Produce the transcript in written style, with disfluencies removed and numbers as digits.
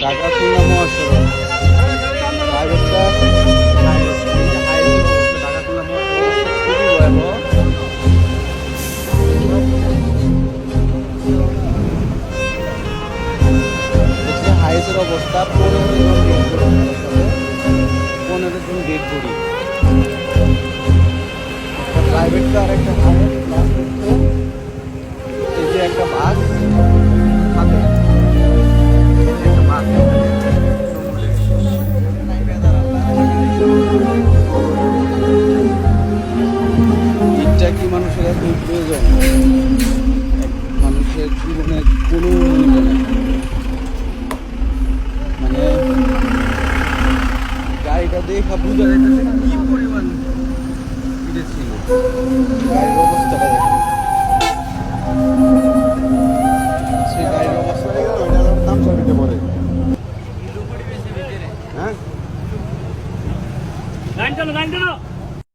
ঢাকা খুলনা মহাসড়ক প্রাইভেটটা ঢাকা খুলনা মহাসড়ক খুবই ভয়াবহ। হাইসের অবস্থা 15 জন ডেড বডি একটা প্রাইভেট কার একটা হাইস প্লাস হচ্ছে এই যে একটা বাস ইটটা কি মানুষের এতই প্রয়োজন? মানুষের জীবনে কোনো মূল্য নেই। মানে গাড়িটা দেখা বোঝা যাইতেছে কি পরিমাণ ইটে ছিল। গাড়ির অবস্থাটা দেখুন, সেই গাড়ির অবস্থা দাম সবিতে পড়ে। হ্যাঁ,